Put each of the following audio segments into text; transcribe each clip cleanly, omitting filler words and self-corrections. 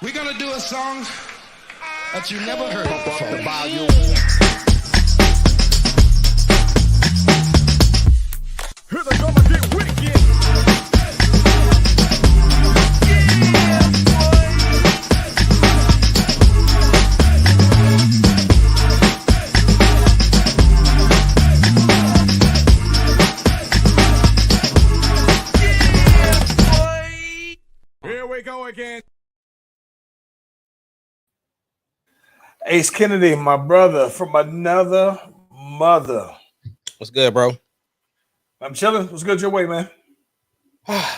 We're gonna do a song that you never heard before. The volume. Here they come and get wicked. Here we go again. Ace Kennedy, my brother from another mother. What's good, bro? I'm chilling. What's good your way, man?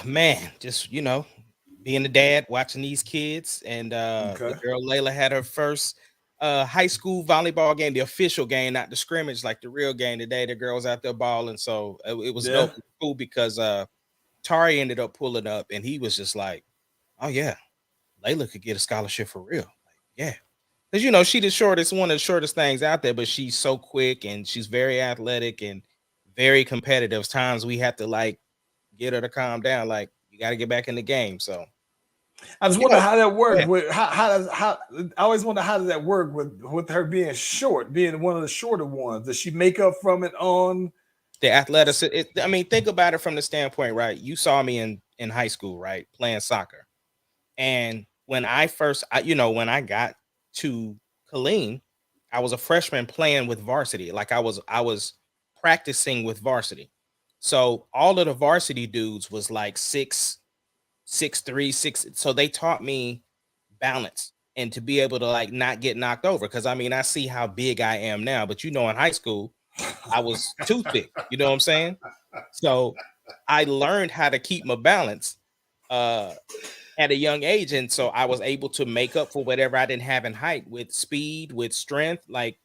Man, just being a dad, watching these kids, and the girl Layla had her first high school volleyball game, the official game, not the scrimmage, like the real game today. The girls out there balling, so it was dope, cool because Tari ended up pulling up, and he was just like, "Oh yeah, Layla could get a scholarship for real." Like, yeah. Because she the shortest, one of the shortest things out there, but she's so quick and she's very athletic and very competitive. Times we have to like get her to calm down. Like, you got to get back in the game. So I just wonder how that worked. With I always wonder how does that work with her being short, being one of the shorter ones. Does she make up from it on the athleticism? I mean, think about it from the standpoint, right? You saw me in high school, right, playing soccer, and when I first, when I got to Killeen, I was a freshman playing with varsity. Like I was practicing with varsity. So all of the varsity dudes was like 6'3", 6. So they taught me balance and to be able to like not get knocked over. Cause I mean, I see how big I am now, but in high school, I was too thick. You know what I'm saying? So I learned how to keep my balance at a young age, and so I was able to make up for whatever I didn't have in height with speed, with strength, like,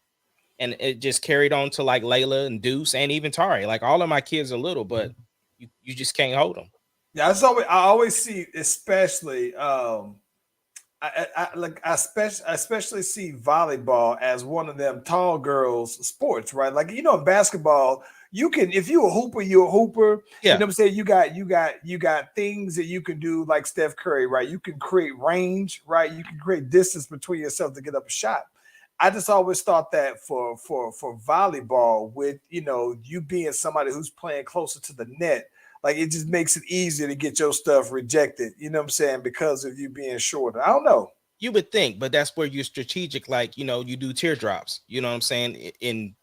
and it just carried on to like Layla and Deuce and even Tari. Like all of my kids are little, but you just can't hold them. Yeah, I always see, especially I especially see volleyball as one of them tall girls sports, right? Like in basketball, you can, if you're a hooper, you're a hooper. Yeah. You know what I'm saying? You got things that you can do like Steph Curry, right? You can create range, right? You can create distance between yourself to get up a shot. I just always thought that for volleyball, with you being somebody who's playing closer to the net, like it just makes it easier to get your stuff rejected. You know what I'm saying? Because of you being shorter. I don't know. You would think, but that's where you're strategic. Like, you do teardrops, you know what I'm saying? In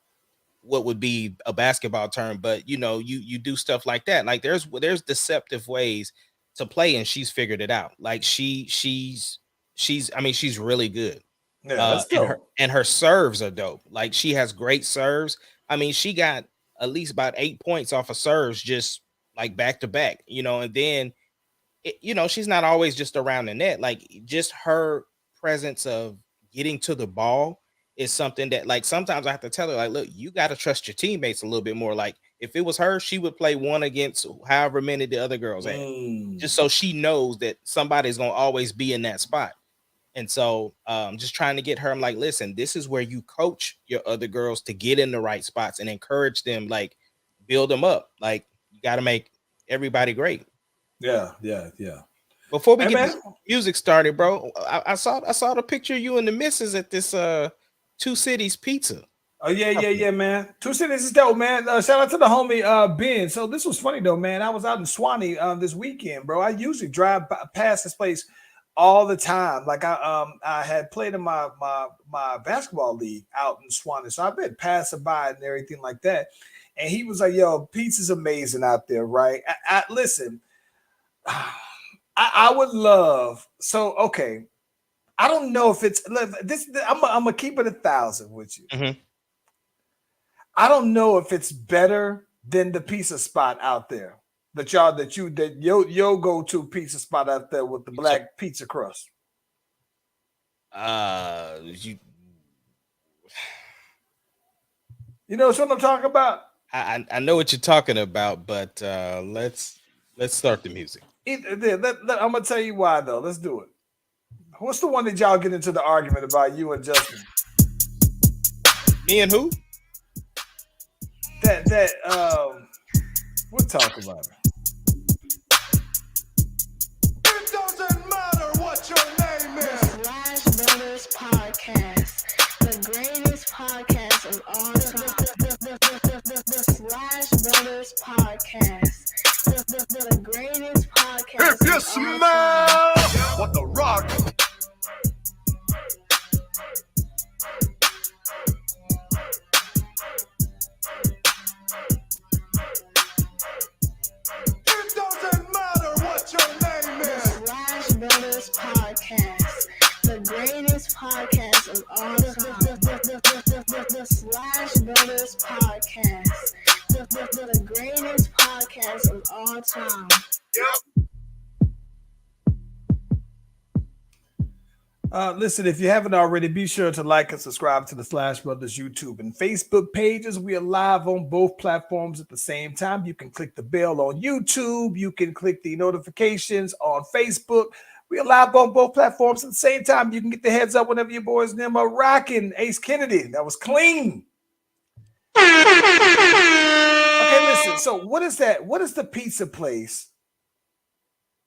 what would be a basketball term, but you do stuff like that. Like there's deceptive ways to play, and she's figured it out. Like she's really good. Yeah, and her serves are dope. Like she has great serves. I mean, she got at least about 8 points off of serves, just like back to back, and then she's not always just around the net. Like just her presence of getting to the ball is something that, like, sometimes I have to tell her, like, look, you got to trust your teammates a little bit more. Like if it was her, she would play one against however many the other girls had, just so she knows that somebody's going to always be in that spot. And so just trying to get her, I'm like, listen, this is where you coach your other girls to get in the right spots and encourage them, like build them up. Like you got to make everybody great. Yeah. Before we get this music started, bro, I saw the picture of you and the missus at this Two Cities Pizza. Oh yeah, man. Two Cities is dope, man. Shout out to the homie Ben. So this was funny though, man. I was out in Swanee this weekend, bro. I usually drive past this place all the time. Like I had played in my basketball league out in Swanee, so I've been passing by and everything like that. And he was like, "Yo, pizza's amazing out there, right?" Listen, I would love. So okay. I don't know if it's this. I'm gonna keep it 1,000 with you. Mm-hmm. I don't know if it's better than the pizza spot out there that your go-to pizza spot out there with the black pizza crust. You know what I'm talking about? I know what you're talking about, but let's start the music. I'm gonna tell you why though. Let's do it. What's the one that y'all get into the argument about, you and Justin? Me and who? We'll talk about it. It doesn't matter what your name is. greatest podcast. If you smell what the rock. It doesn't matter what your name is. Slash Brothers Podcast, the greatest podcast of all time. The Slash Brothers Podcast, the greatest podcast of all time. Yep. Listen, if you haven't already, be sure to like and subscribe to the Slash Brothers YouTube and Facebook pages. We are live on both platforms at the same time. You can click the bell on YouTube. You can click the notifications on Facebook. We are live on both platforms at the same time. You can get the heads up whenever your boys and them are rocking. Ace Kennedy, that was clean. Okay, listen. So what is that? What is the pizza place?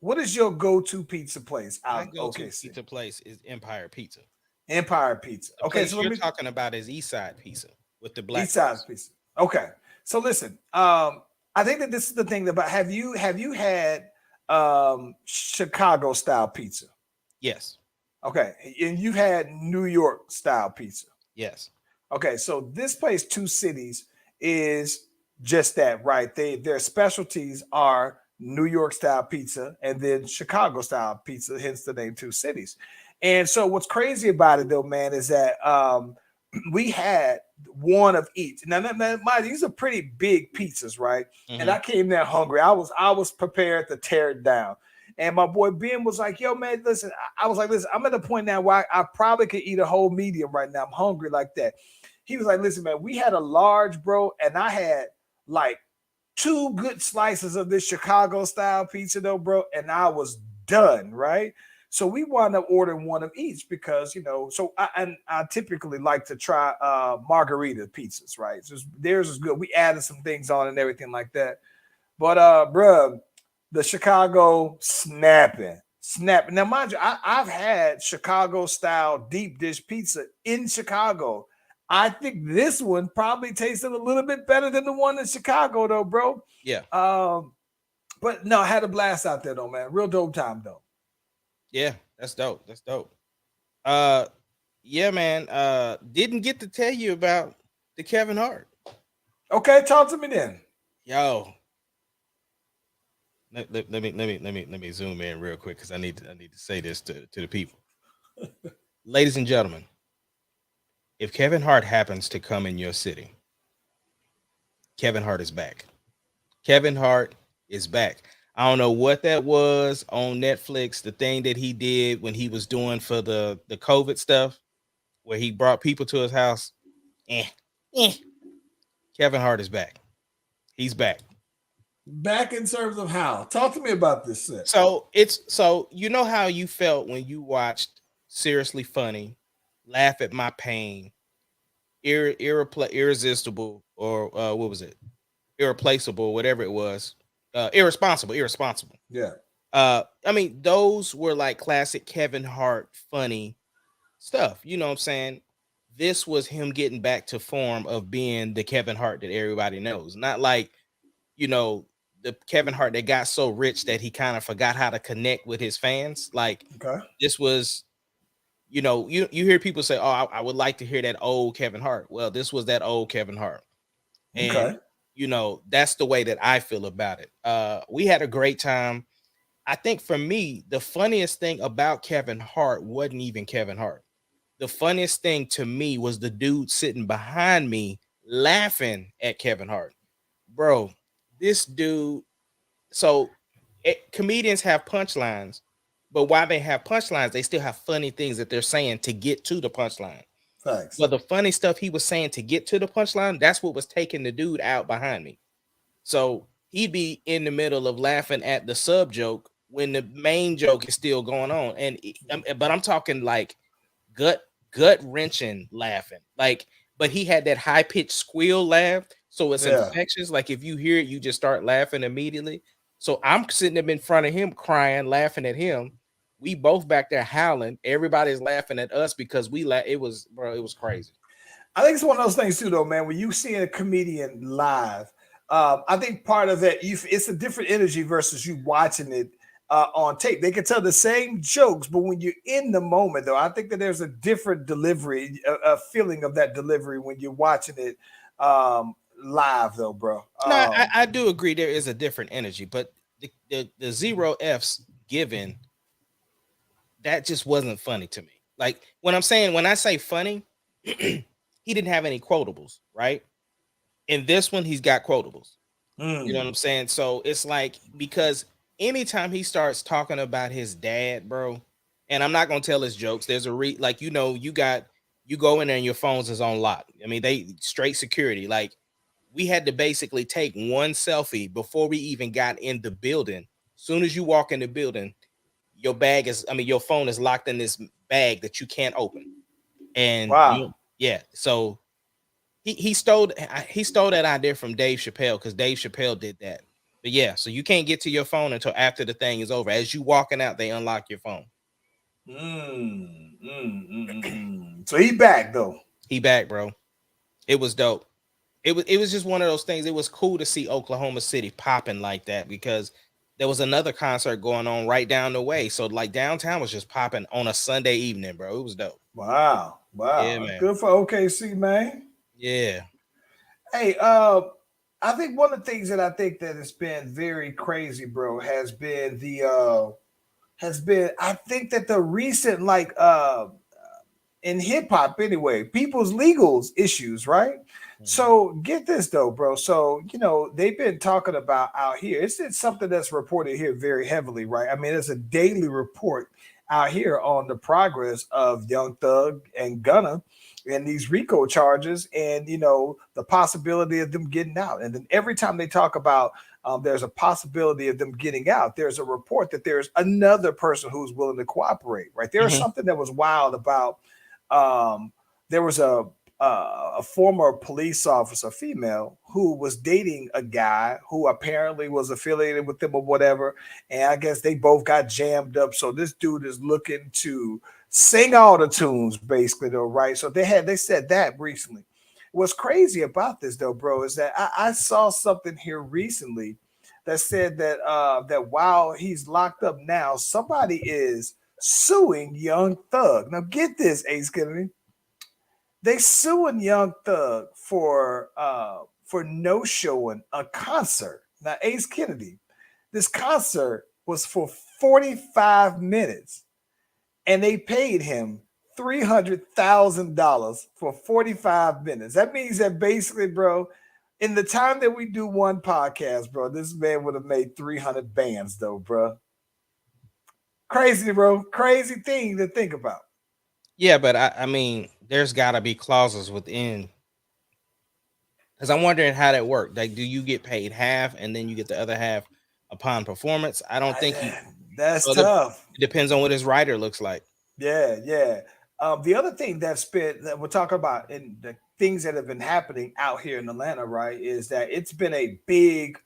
What is your go-to pizza place? My go-to pizza place is Empire Pizza. Empire Pizza. The Okay, place so you're talking about is Eastside Pizza with the black. Eastside Pizza. Okay, so listen. I think that this is the thing about have you had Chicago style pizza? Yes. Okay, and you've had New York style pizza. Yes. Okay, so this place, Two Cities, is just that, right? Their specialties are New York style pizza and then Chicago style pizza, hence the name Two Cities. And so what's crazy about it though, man, is that we had one of each. Now, mind, these are pretty big pizzas, right? Mm-hmm. And I came there hungry. I was prepared to tear it down. And my boy Ben was like, yo, man, listen, I was like, listen, I'm at a point now where I probably could eat a whole medium right now. I'm hungry like that. He was like, listen, man, we had a large, bro, and I had like 2 good slices of this Chicago style pizza though, bro, and I was done, right? So we wound up ordering one of each because, you know, so I typically like to try margarita pizzas, right? So theirs is good. We added some things on and everything like that. But bro, the Chicago snapping. Now, mind you, I've had Chicago style deep dish pizza in Chicago. I think this one probably tasted a little bit better than the one in Chicago, though, bro. Yeah. But no, I had a blast out there, though, man. Real dope time, though. Yeah, that's dope. That's dope. Yeah, man. Didn't get to tell you about the Kevin Hart. Okay, talk to me then. Yo. Let me zoom in real quick because I need to say this to the people. Ladies and gentlemen. If Kevin Hart happens to come in your city, Kevin Hart is back. Kevin Hart is back. I don't know what that was on Netflix, the thing that he did when he was doing for the COVID stuff, where he brought people to his house. Kevin Hart is back. He's back. Back in terms of how? Talk to me about this set. So you know how you felt when you watched Seriously Funny, Laugh at My Pain, Irresistible, or what was it? Irreplaceable, whatever it was. Irresponsible. Yeah. I mean, those were like classic Kevin Hart funny stuff. You know what I'm saying? This was him getting back to form of being the Kevin Hart that everybody knows. Not like, you know, the Kevin Hart that got so rich that he kind of forgot how to connect with his fans. Like, This was, you know, you hear people say, oh, I would like to hear that old Kevin Hart. Well, this was that old Kevin Hart. And, you know, that's the way that I feel about it. We had a great time. I think for me, the funniest thing about Kevin Hart wasn't even Kevin Hart. The funniest thing to me was the dude sitting behind me laughing at Kevin Hart. Bro, this dude. So comedians have punchlines. But while they have punchlines, they still have funny things that they're saying to get to the punchline. Thanks. But the funny stuff he was saying to get to the punchline, that's what was taking the dude out behind me. So he'd be in the middle of laughing at the sub joke when the main joke is still going on. But I'm talking like gut wrenching laughing. Like, but he had that high pitched squeal laugh. So it's infectious. Like if you hear it, you just start laughing immediately. So I'm sitting up in front of him crying, laughing at him. We both back there howling. Everybody's laughing at us because it was crazy. I think it's one of those things too, though, man. When you see a comedian live, I think part of it, it's a different energy versus you watching it on tape. They can tell the same jokes, but when you're in the moment, though, I think that there's a different delivery, a feeling of that delivery when you're watching it live, though, bro. No, I do agree there is a different energy, but the zero F's given, that just wasn't funny to me. Like when I say funny, he didn't have any quotables, right? In this one, he's got quotables. You know what I'm saying? So it's like, because anytime he starts talking about his dad, bro, and I'm not gonna tell his jokes. There's a you go in there and your phones is on lock. I mean, they straight security. Like, we had to basically take one selfie before we even got in the building. Soon as you walk in the building, your phone is locked in this bag that you can't open. And wow. So he stole that idea from Dave Chappelle, because Dave Chappelle did that. But yeah, so you can't get to your phone until after the thing is over. As you walking out, they unlock your phone. So he back though. He back, bro. It was dope. It was just one of those things. It was cool to see Oklahoma City popping like that, because there was another concert going on right down the way. So like downtown was just popping on a Sunday evening, bro. It was dope. Wow. Yeah, man. Good for OKC, man. Yeah. Hey, I think one of the things that I think that has been very crazy, bro, has been I think that the recent, like in hip hop anyway, people's legals issues, right? So get this though, bro. So, they've been talking about out here. It's something that's reported here very heavily, right? I mean, it's a daily report out here on the progress of Young Thug and Gunna and these RICO charges, and the possibility of them getting out. And then every time they talk about there's a possibility of them getting out, there's a report that there's another person who's willing to cooperate, right? There was something that was wild about there was a former police officer, female, who was dating a guy who apparently was affiliated with them or whatever. And I guess they both got jammed up. So this dude is looking to sing all the tunes, basically, though, right? So they said that recently. What's crazy about this, though, bro, is that I saw something here recently that said that that while he's locked up now, somebody is suing Young Thug. Now, get this, Ace Kennedy. They suing Young Thug for no showing a concert. Now, Ace Kennedy, this concert was for 45 minutes, and they paid him $300,000 for 45 minutes. That means that basically, bro, in the time that we do one podcast, bro, this man would have made 300 bands, though, bro. Crazy, bro. Crazy thing to think about. Yeah, but I mean, there's got to be clauses within, because I'm wondering how that worked. Like, do you get paid half and then you get the other half upon performance? I don't think that's tough. It depends on what his writer looks like. Yeah. The other thing that we're talking about, and the things that have been happening out here in Atlanta, right, is that it's been a big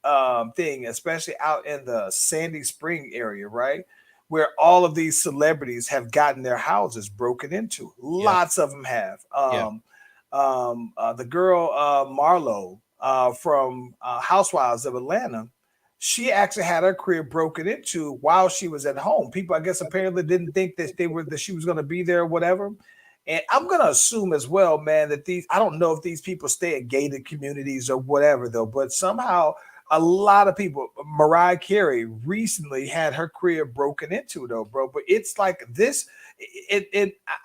thing, especially out in the Sandy Spring area, right, where all of these celebrities have gotten their houses broken into. Lots of them have. The girl Marlo from Housewives of Atlanta, she actually had her crib broken into while she was at home. People, I guess, apparently didn't think that she was going to be there or whatever. And I'm going to assume as well, man, that I don't know if these people stay in gated communities or whatever, though, but somehow a lot of people, Mariah Carey recently had her crib broken into, though, bro. But it's like this.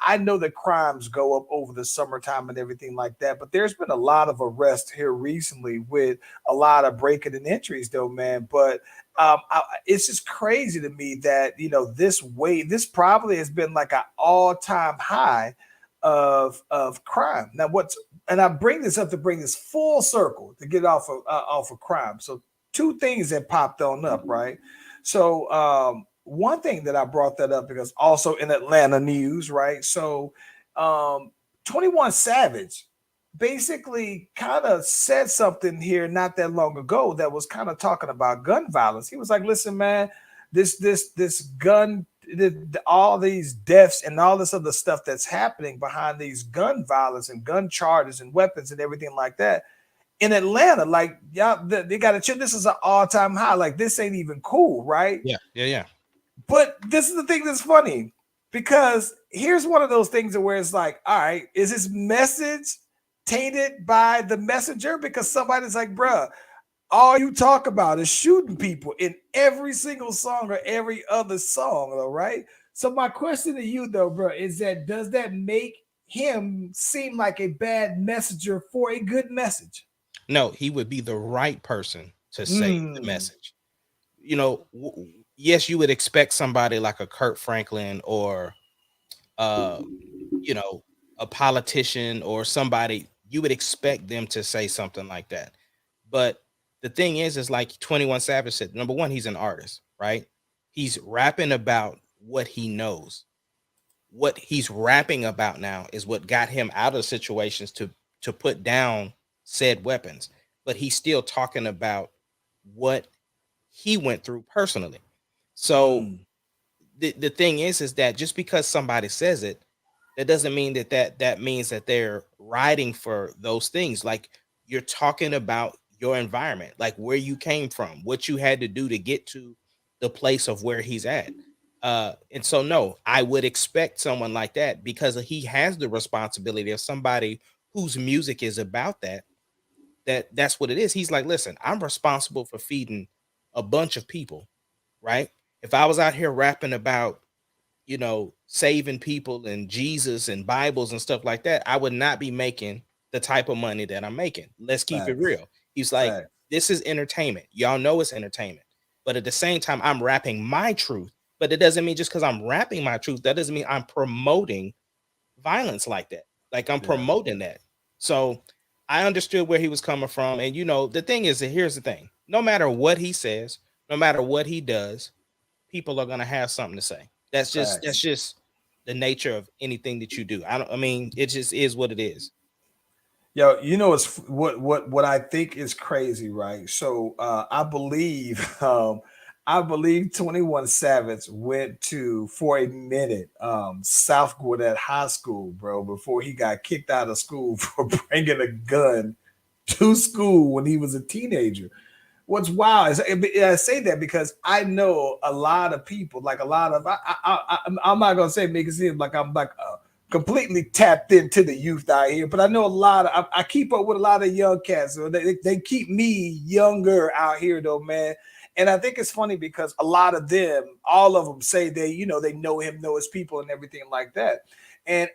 I know that crimes go up over the summertime and everything like that, but there's been a lot of arrests here recently with a lot of breaking and entries, though, man. But it's just crazy to me that this probably has been like an all-time high of crime. Now, and I bring this up to bring this full circle to get off of crime. So two things that popped on up, right? So one thing that I brought that up because also in Atlanta news, right? So 21 Savage basically kind of said something here not that long ago that was kind of talking about gun violence. He was like, listen, man, this gun, all these deaths and all this other stuff that's happening behind these gun violence and gun charges and weapons and everything like that, in Atlanta. Like y'all, they got to chill. This is an all-time high. Like this ain't even cool, right? Yeah. But this is the thing that's funny because here's one of those things where it's like, all right, is this message tainted by the messenger? Because somebody's like, bruh, all you talk about is shooting people in every single song or every other song, though, right? So my question to you, though, bro, is that does that make him seem like a bad messenger for a good message? No, he would be the right person to say the Mm, message. You know, yes, you would expect somebody like a Kurt Franklin or uh, you know, a politician or somebody, you would expect them to say something like that. But the thing is like 21 Savage said, number one, he's an artist, right? He's rapping about what he knows. What he's rapping about now is what got him out of situations to put down said weapons. But he's still talking about what he went through personally. So mm, the thing is that just because somebody says it, that doesn't mean that means that they're riding for those things. Like you're talking about your environment, like where you came from, what you had to do to get to the place of where he's at. And so no, I would expect someone like that because he has the responsibility of somebody whose music is about that's what it is. He's like, listen, I'm responsible for feeding a bunch of people, right? If I was out here rapping about, saving people and Jesus and Bibles and stuff like that, I would not be making the type of money that I'm making. Let's keep it facts, real. He's like, facts. this is entertainment. Y'all know it's entertainment. But at the same time, I'm rapping my truth. But it doesn't mean just because I'm rapping my truth, that doesn't mean I'm promoting violence like that. Like I'm Yeah, promoting that. So I understood where he was coming from. And the thing is that here's the thing. No matter what he says, no matter what he does, people are gonna have something to say. That's facts. just the nature of anything that you do. I mean, it just is what it is. Yo, it's what I think is crazy, right? So I believe I believe 21 Savage went to for a minute South Gwinnett High School, bro, before he got kicked out of school for bringing a gun to school when he was a teenager. What's wild is I say that because I know a lot of people, like a lot of I'm not gonna say make it seem like I'm like completely tapped into the youth out here, but I know a lot of I keep up with a lot of young cats. So they keep me younger out here though, man. And I think it's funny because a lot of them, all of them say they know him, know his people, and everything like that. And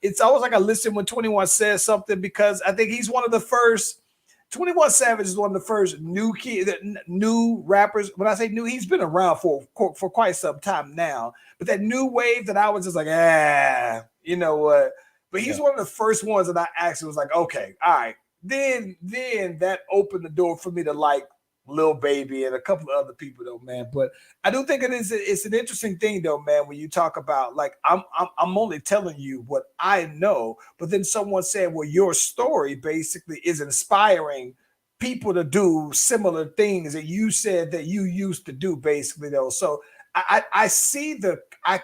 it's always like I listen when 21 says something because I think he's one of the first 21 Savage is one of the first new rappers. When I say new, he's been around for quite some time now. But that new wave that I was just like, you know what? But he's Yeah. one of the first ones that I actually was like, okay, all right. Then that opened the door for me to like Lil Baby and a couple of other people though, man. But I do think it's an interesting thing though, man. When you talk about like I'm only telling you what I know, but then someone said, well, your story basically is inspiring people to do similar things that you said that you used to do, basically though. So I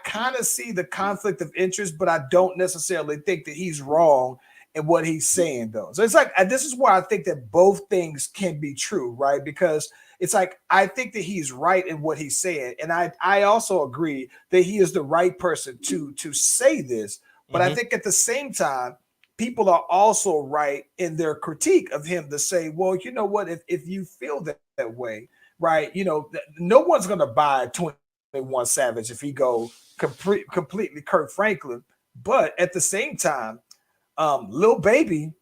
kind of see the conflict of interest, but I don't necessarily think that he's wrong in what he's saying though. So it's like this is where I think that both things can be true, right? Because it's like I think that he's right in what he's saying, and I also agree that he is the right person to say this. But I Mhm. think at the same time, people are also right in their critique of him to say, well, you know what, if you feel that way, right? No one's gonna buy 21 Savage if he go completely Kirk Franklin. But at the same time, Lil Baby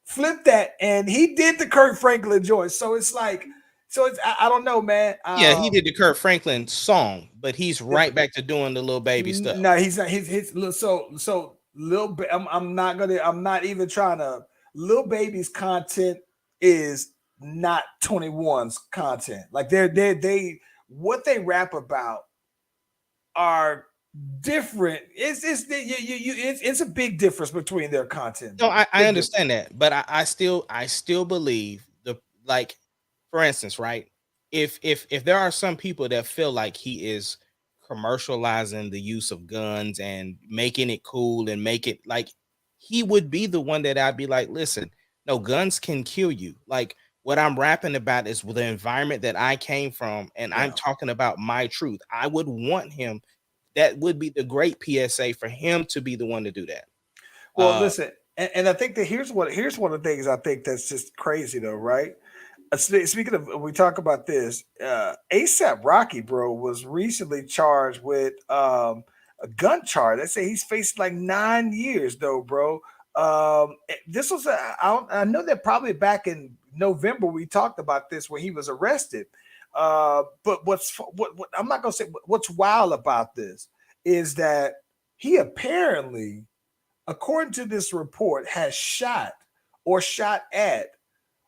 flipped that and he did the Kirk Franklin joint. So it's like, I don't know, man. Yeah, he did the Kurt Franklin song, but he's right back to doing the little baby stuff. No, he's not. He's so Lil. I'm not even trying to. Lil Baby's content is not 21's content. Like they what they rap about are different. It's a big difference between their content. No, I Big difference. understand that, but I still believe like, for instance, right? If there are some people that feel like he is commercializing the use of guns and making it cool and make it like, he would be the one that I'd be like, listen, No, guns can kill you. Like what I'm rapping about is the environment that I came from, and I'm Yeah. talking about my truth. I would want him. That would be the great PSA for him to be the one to do that. Well, listen, and I think that here's one of the things I think that's just crazy though, right? Speaking of, we talk about this. ASAP Rocky, bro, was recently charged with a gun charge. They say he's faced like 9 years, though, bro. This was I know that probably back in November we talked about this when he was arrested. But what I'm not gonna say what's wild about this is that he apparently, according to this report, has shot or shot at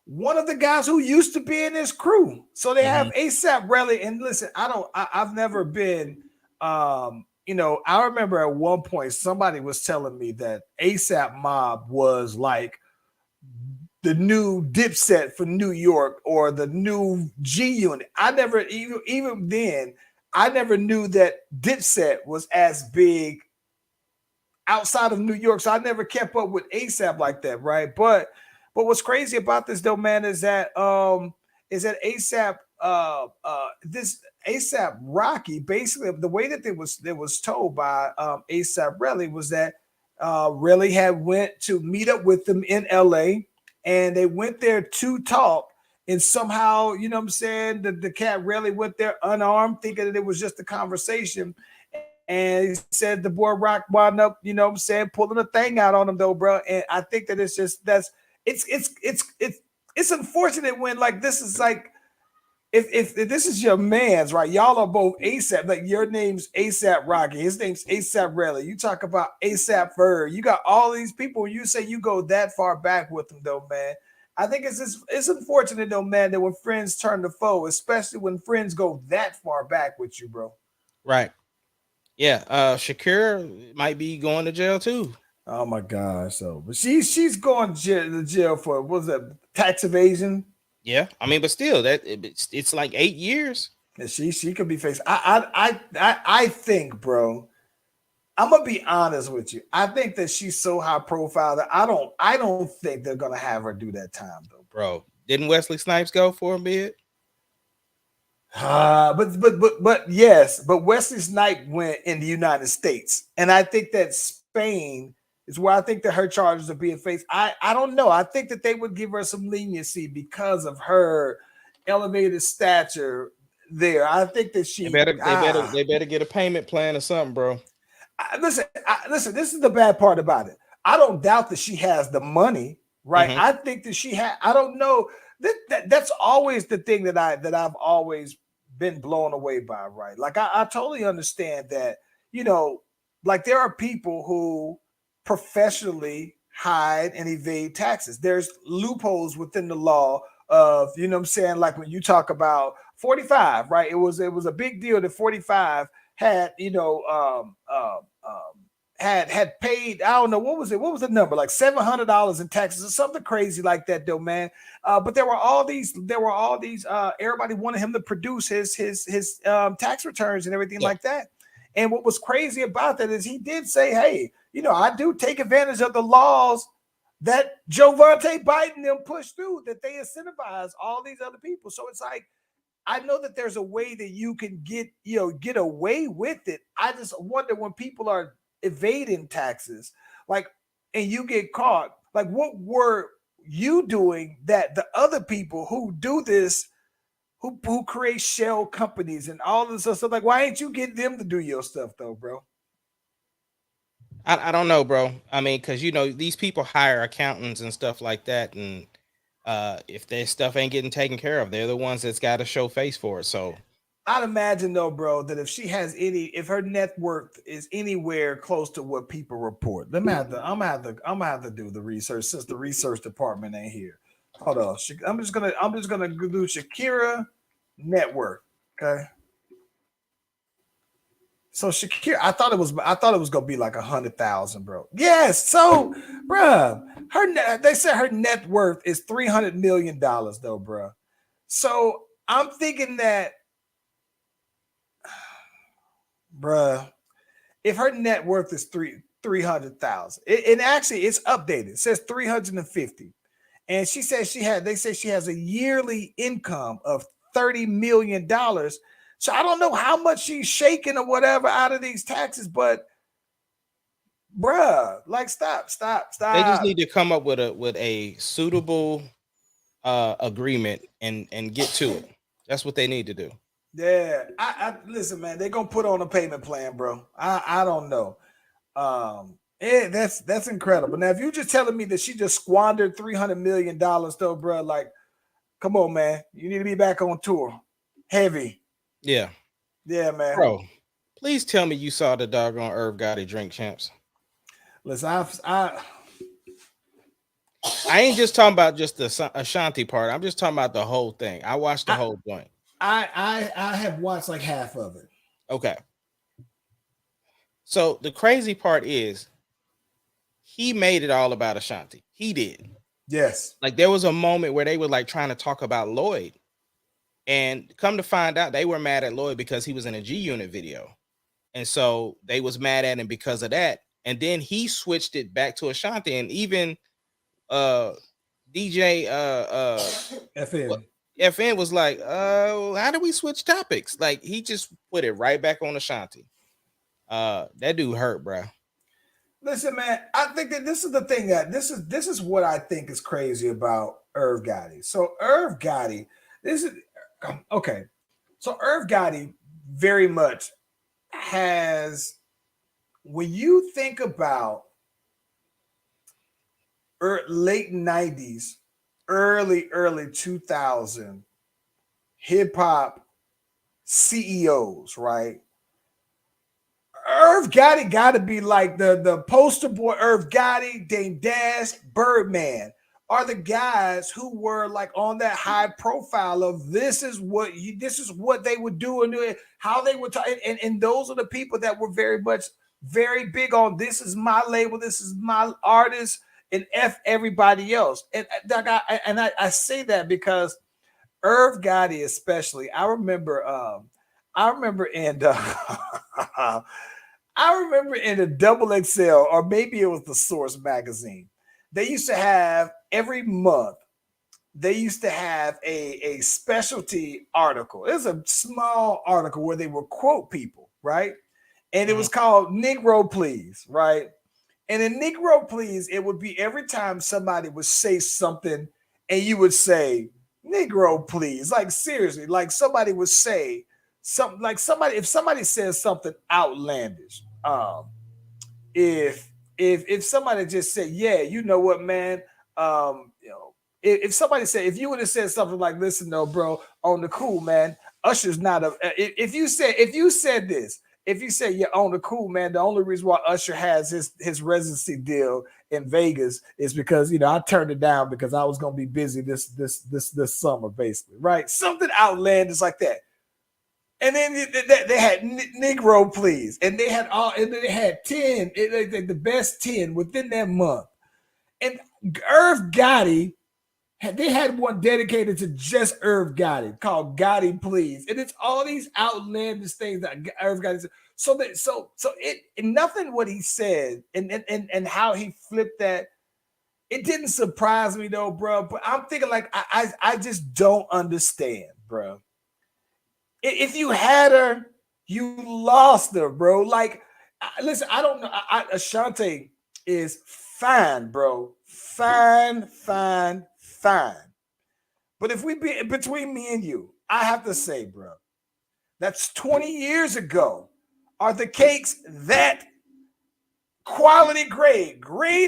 one of the guys who used to be in his crew. So they have ASAP Rally. And listen, I've never been, I remember at one point somebody was telling me that ASAP Mob was like the new Dipset for New York or the new G Unit. I never, even then, I never knew that Dipset was as big outside of New York. So I never kept up with ASAP like that, right? But what's crazy about this though, man, is that ASAP this ASAP Rocky, basically the way that it was told by ASAP Relly was that Relly had went to meet up with them in LA, and they went there to talk, and somehow, you know what I'm saying, the cat Relly went there unarmed, thinking that it was just a conversation. And he said the boy Rock wound up, you know what I'm saying, pulling a thing out on him though, bro. And I think that it's unfortunate when like this is like if this is your man's, right? Y'all are both ASAP. Like your name's ASAP Rocky, his name's ASAP Relly. You talk about ASAP Ferg. You got all these people. You say you go that far back with them, though, man. I think it's unfortunate though, man, that when friends turn to foe, especially when friends go that far back with you, bro. Right. Yeah. Shakira might be going to jail too. Oh my gosh. So, but she's going to jail for, what was that, tax evasion? Yeah, I mean, but still, it's like 8 years. And she could be facing. I think, bro. I'm gonna be honest with you. I think that she's so high profile that I don't think they're gonna have her do that time though, bro. Didn't Wesley Snipes go for a bid? But yes, but Wesley Snipes went in the United States, and I think that Spain is where I think that her charges are being faced. I don't know. I think that they would give her some leniency because of her elevated stature there. I think that they better get a payment plan or something, bro. Listen. This is the bad part about it. I don't doubt that she has the money, right? I think that she had. I don't know. That's always the thing that I've always been blown away by, right? Like I totally understand that, you know, like there are people who professionally hide and evade taxes. There's loopholes within the law of, you know what I'm saying, like when you talk about 45, right? It was a big deal that 45 had, you know, had paid, I don't know, what was the number, like $700 in taxes or something crazy like that though, man. But there were all these everybody wanted him to produce his tax returns and everything like that. And what was crazy about that is he did say, hey, you know, I do take advantage of the laws that Jovante Biden them pushed through, that they incentivize all these other people. So it's like, I know that there's a way that you can get away with it. I just wonder when people are evading taxes, like, and you get caught, like, what were you doing that the other people who do this, who create shell companies and all this stuff, like, why ain't you getting them to do your stuff though, bro? I don't know, bro. I mean, because you know these people hire accountants and stuff like that, and if their stuff ain't getting taken care of, they're the ones that's got to show face for it. So I'd imagine though, bro, that if her net worth is anywhere close to what people report, I'm gonna have to do the research since the research department ain't here. Hold on, I'm just gonna do Shakira net worth. Okay. So Shakira, I thought it was gonna be like 100,000, bro. Yes. So, bro, they said her net worth is $300 million though, bro. So I'm thinking that, bruh, if her net worth is 300,000, and actually it's updated, it says 350, and she said they say she has a yearly income of $30 million. So I don't know how much she's shaking or whatever out of these taxes, but bruh, like stop. They just need to come up with a suitable agreement and get to it. That's what they need to do. Yeah, I listen, man. They're gonna put on a payment plan, bro. I don't know. That's incredible. Now, if you're just telling me that she just squandered $300 million, though, bro, like, come on, man. You need to be back on tour, heavy. Yeah, man. Bro, please tell me you saw the doggone Irv Gotti Drink Champs. Listen, I ain't just talking about just the Ashanti part. I'm just talking about the whole thing. I watched the whole joint. I have watched like half of it. Okay. So the crazy part is he made it all about Ashanti. He did. Yes. Like there was a moment where they were like trying to talk about Lloyd. And come to find out they were mad at Lloyd because he was in a G Unit video. And so they was mad at him because of that. And then he switched it back to Ashanti. And even DJ FN was like, how do we switch topics? Like he just put it right back on Ashanti. That dude hurt, bro. Listen, man, I think that this is the thing that this is what I think is crazy about Irv Gotti. So Irv Gotti, this is okay. So Irv Gotti very much has, when you think about late 90s, early 2000 hip hop CEOs, right? Irv Gotti got to be like the poster boy. Irv Gotti, Dame Dash, Birdman are the guys who were like on that high profile of this is what they would do and how they would talk. And those are the people that were very big on this is my label, this is my artist, and F everybody else. And I say that because Irv Gotti, especially, I remember in the Double XL, or maybe it was the Source magazine. They used to have every month. They used to have a specialty article. It was a small article where they would quote people, right? And it was called Negro Please, right? And in Negro Please, it would be every time somebody would say something and you would say, Negro Please. Like seriously, like somebody would say something, like if somebody says something outlandish, if somebody just said, yeah, you know what, man, if somebody said, if you would have said something like, listen, no, bro, on the cool, man, Usher's not if you said this, if you say, yeah, on the cool, man, the only reason why Usher has his residency deal in Vegas is because, I turned it down because I was going to be busy this summer, basically, right? Something outlandish like that. And then they had Negro Please, and they had 10, the best 10 within that month. And Irv Gotti, they had one dedicated to just Irv Gotti called Gotti Please, and it's all these outlandish things that Irv Gotti said. So nothing what he said and how he flipped that. It didn't surprise me though, bro. But I'm thinking like I just don't understand, bro. If you had her, you lost her, bro. Like, listen, I don't know. Ashanti is fine, bro. Fine. But if we be between me and you, I have to say, bro, that's 20 years ago. Are the cakes that quality grade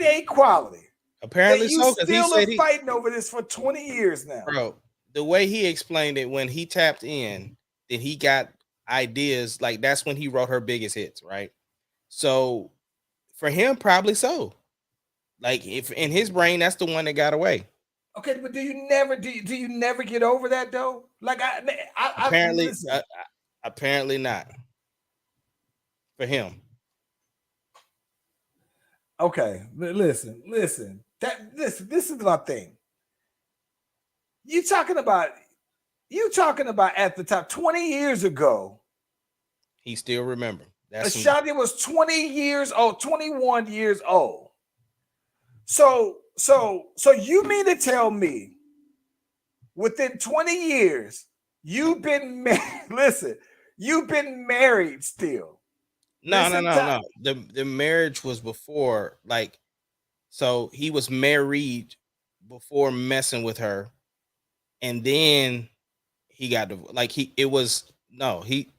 A quality? Apparently so, because he said fighting over this for 20 years now, bro. The way he explained it, when he tapped in, then he got ideas. Like that's when he wrote her biggest hits, right? So for him, probably so. Like if in his brain, that's the one that got away. Okay, but do you never get over that though? Like apparently not. For him. Okay, listen. This is my thing. You talking about at the time 20 years ago. He still remember. Ashanti was 20 years old, 21 years old. So So you mean to tell me within 20 years you've been listen, you've been married still? No. The marriage was before, like, so he was married before messing with her, and then he got like it was no he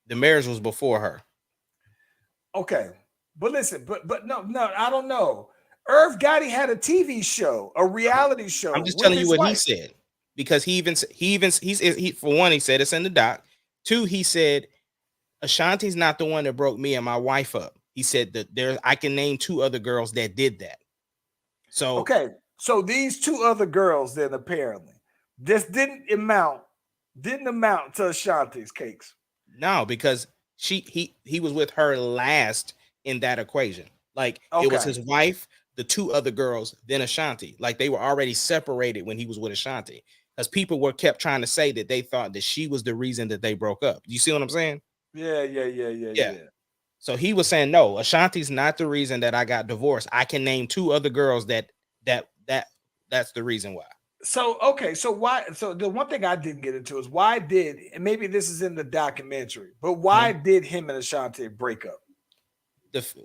the marriage was before her. Okay, but listen, but no, I don't know. Irv Gotti had a TV show, a reality show. I'm just with telling you his what he wife. said, because he for one, he said it's in the doc. Two, he said Ashanti's not the one that broke me and my wife up. He said that I can name 2 other girls that did that. So Okay, so these 2 other girls then apparently this didn't amount to Ashanti's cakes. no, because he was with her last in that equation. Like it was Okay. his wife, the 2 other girls, then Ashanti. Like they were already separated when he was with Ashanti. Because people kept trying to say that they thought that she was the reason that they broke up. You see what I'm saying? Yeah. So he was saying, no, Ashanti's not the reason that I got divorced. I can name 2 other girls that's the reason why. So okay, so why? So the one thing I didn't get into is why did, and maybe this is in the documentary, but why did him and Ashanti break up?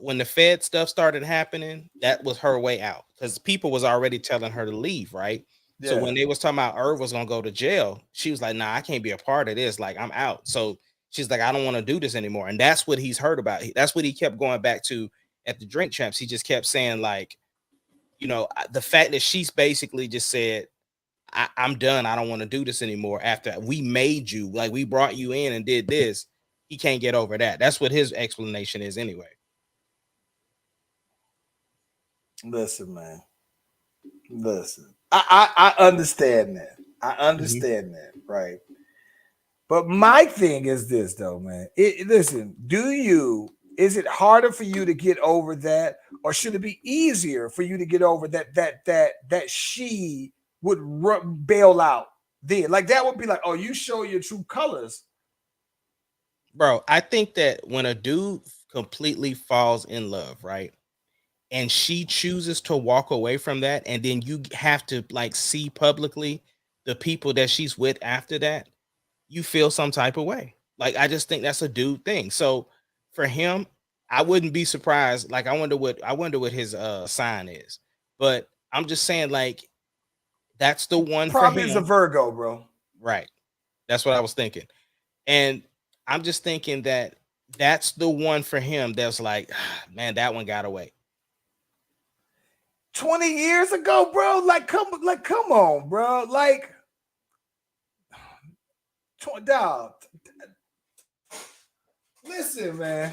When the Fed stuff started happening, that was her way out, because people was already telling her to leave, right? Yeah. So when they was talking about Irv was gonna go to jail, she was like, nah, I can't be a part of this. Like, I'm out. So she's like, I don't want to do this anymore. And that's what he's heard about. That's what he kept going back to at the Drink Champs. He just kept saying, like, the fact that she's basically just said, I'm done. I don't want to do this anymore. After we made you, like, we brought you in and did this, he can't get over that. That's what his explanation is anyway. Listen, man. Listen. I understand that. I understand that, right? But my thing is this, though, man. Listen, is it harder for you to get over that, or should it be easier for you to get over that she would bail out then? Like, that would be like, oh, you show your true colors. Bro, I think that when a dude completely falls in love, right, and she chooses to walk away from that, and then you have to, like, see publicly the people that she's with after that, you feel some type of way. Like, I just think that's a dude thing. So for him, I wouldn't be surprised. Like, I wonder what his sign is. But I'm just saying, like, that's the one Probably for him. is a Virgo, bro. Right. That's what I was thinking. And I'm just thinking that that's the one for him that's like, man, that one got away. 20 years ago, bro. Come on, bro. Like, dog. Listen, man.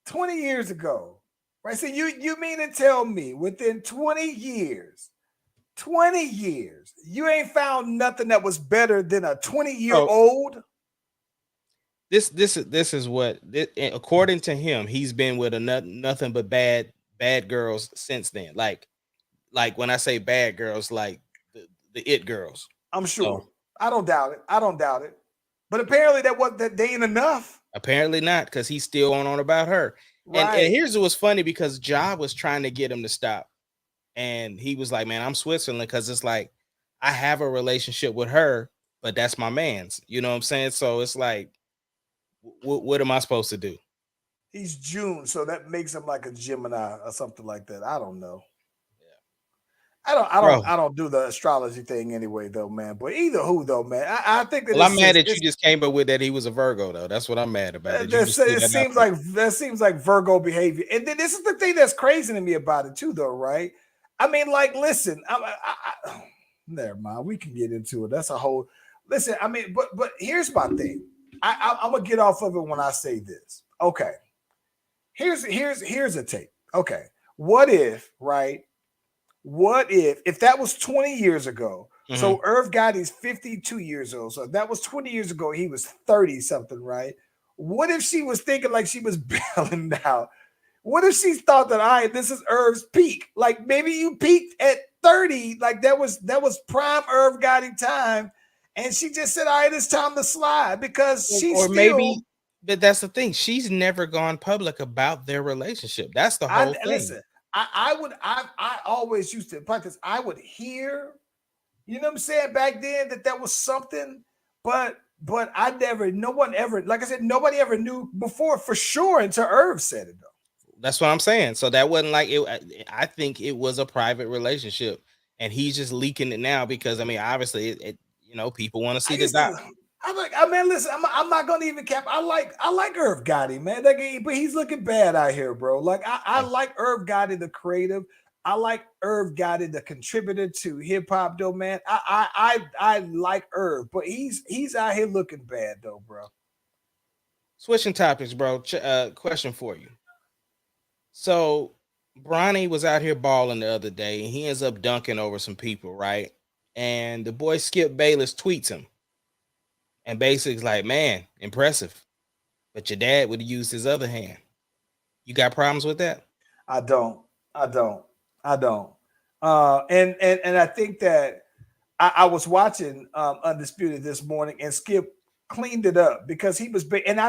20 years ago, right? So you mean to tell me within 20 years, you ain't found nothing that was better than a 20-year-old? This is what, according to him, he's been with nothing but bad girls since then. Like when I say bad girls, like the it girls. I'm sure. So, I don't doubt it. But apparently that they ain't enough. Apparently not, because he's still on about her. Right. And here's what's funny, because Ja was trying to get him to stop. And he was like, man, I'm Switzerland, because it's like, I have a relationship with her, but that's my man's. You know what I'm saying? So it's like, what am I supposed to do? He's June, so that makes him like a Gemini or something like that. I don't know. I don't do the astrology thing anyway, though, man. But either who, though, man, I think that. Well, I'm mad that you just came up with that he was a Virgo, though. That's what I'm mad about. That seems like Virgo behavior. And then this is the thing that's crazy to me about it too, though, right? I mean, like, listen, never mind. We can get into it. That's a whole. Listen, I mean, but here's my thing. I'm gonna get off of it when I say this. Okay, here's a take. Okay, what if, right? What if that was 20 years ago? Mm-hmm. So Irv Gotti's 52 years old. So that was 20 years ago. He was 30 something, right? What if she was thinking like she was bailing out? What if she thought that, all right, this is Irv's peak? Like, maybe you peaked at 30. Like, that was prime Irv Gotti time. And she just said, all right, it's time to slide, because maybe, but that's the thing. She's never gone public about their relationship. That's the whole thing. Listen, I always used to practice. I would hear, you know what I'm saying, back then that was something, but I never, no one ever, like I said, nobody ever knew before for sure until Irv said it though. That's what I'm saying. So that wasn't like it. I think it was a private relationship, and he's just leaking it now because I mean, obviously, people want to see the doc. I'm like, I mean, listen, I'm not gonna even cap. I like Irv Gotti, man. But he's looking bad out here, bro. Like I like Irv Gotti, the creative. I like Irv Gotti, the contributor to hip hop, though, man. I like Irv, but he's out here looking bad, though, bro. Switching topics, bro. Question for you. So Bronny was out here balling the other day, and he ends up dunking over some people, right? And the boy Skip Bayless tweets him, and basically is like, "Man, impressive, but your dad would have used his other hand." You got problems with that? I don't. And I think that I was watching Undisputed this morning, and Skip cleaned it up because he was big. And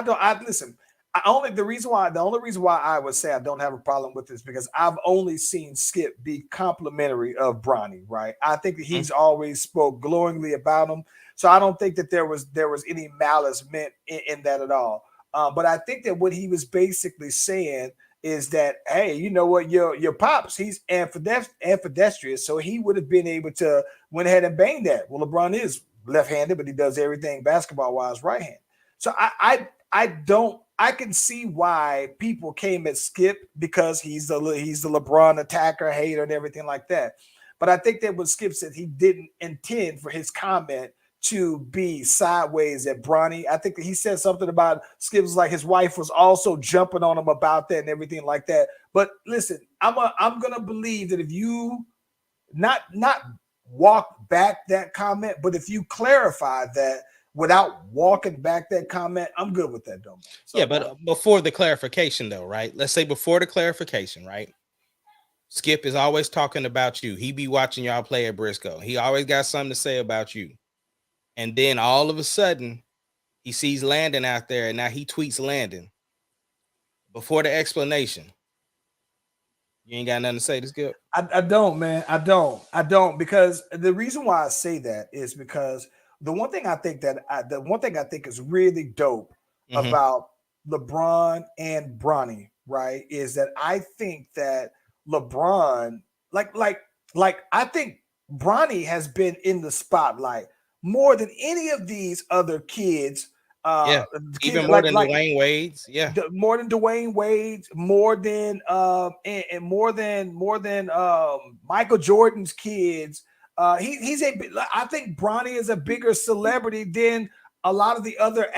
listen. The only reason why I would say I don't have a problem with this because I've only seen Skip be complimentary of Bronny, right? I think that he's always spoke glowingly about him, so I don't think that there was any malice meant in that at all. But I think that what he was basically saying is that, hey, you know what, your pops, he's ambidextrous, so he would have been able to went ahead and bang that. Well, LeBron is left-handed, but he does everything basketball-wise right-handed. So I can see why people came at Skip because he's the LeBron attacker, hater, and everything like that. But I think that what Skip said, he didn't intend for his comment to be sideways at Bronny. I think that he said something about Skip was like his wife was also jumping on him about that and everything like that. But listen, I'm gonna believe that if you not walk back that comment, but if you clarify that without walking back that comment, I'm good with that, though. So, yeah, but before the clarification, though, right? Let's say before the clarification, right? Skip is always talking about you. He be watching y'all play at Briscoe. He always got something to say about you. And then all of a sudden, he sees Landon out there, and now he tweets Landon before the explanation. You ain't got nothing to say to Skip? I don't, man. I don't, because the reason why I say that is because the one thing I think is really dope about LeBron and Bronny, right, is that I think that LeBron, like I think Bronny has been in the spotlight more than any of these other kids. Even more than Dwayne Wade's. Yeah, more than Dwayne Wade's, more than Michael Jordan's kids. I think Bronny is a bigger celebrity than a lot of the other